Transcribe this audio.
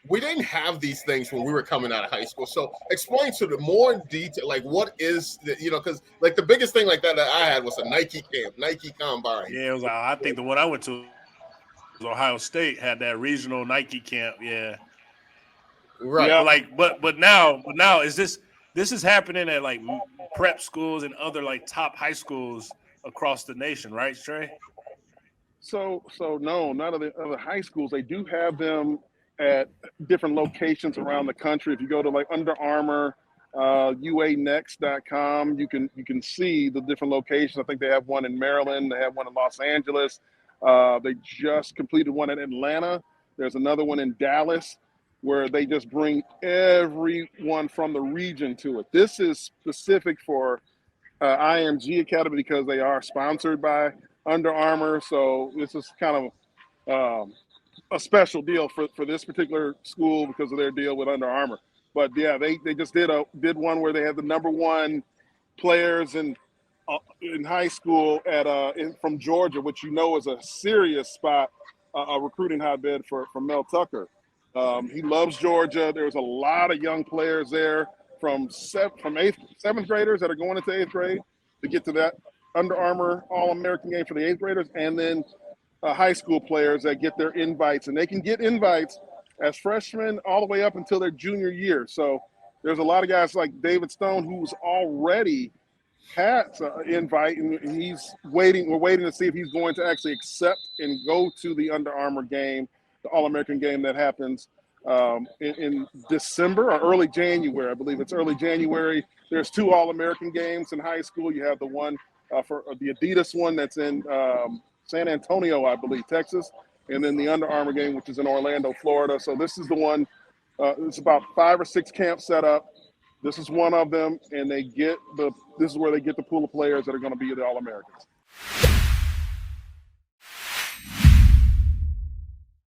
we didn't have these things when we were coming out of high school. So explain to the more in detail, like what is the, because like the biggest thing like that I had was a Nike camp, Nike combine. Yeah, it was. I think the one I went to was Ohio State had that regional Nike camp. Yeah, Right. Yeah. but now this is happening at like prep schools and other like top high schools across the nation, right, Trey? So no, none of the other high schools. They do have them at different locations around the country. If you go to like Under Armour, uanext.com, you can see the different locations. I think they have one in Maryland. They have one in Los Angeles. They just completed one in Atlanta. There's another one in Dallas where they just bring everyone from the region to it. This is specific for IMG Academy because they are sponsored by Under Armour. So this is kind of a special deal for this particular school because of their deal with Under Armour. But yeah, they just did one where they had the number one players in high school from Georgia, which is a serious spot, a recruiting hotbed for Mel Tucker. He loves Georgia. There's a lot of young players there from seventh graders that are going into eighth grade to get to that Under Armour All-American game for the eighth graders, and then high school players that get their invites, and they can get invites as freshmen all the way up until their junior year. So there's a lot of guys like David Stone who's already had an invite, and he's waiting. We're waiting to see if he's going to actually accept and go to the Under Armour game, the All-American game that happens in December or early January. I believe it's early January. There's two All-American games in high school. You have the one for the Adidas one that's in San Antonio, I believe, Texas, and then the Under Armour game, which is in Orlando, Florida. So this is the one. It's about 5 or 6 camps set up. This is one of them, and this is where they get the pool of players that are going to be the All-Americans.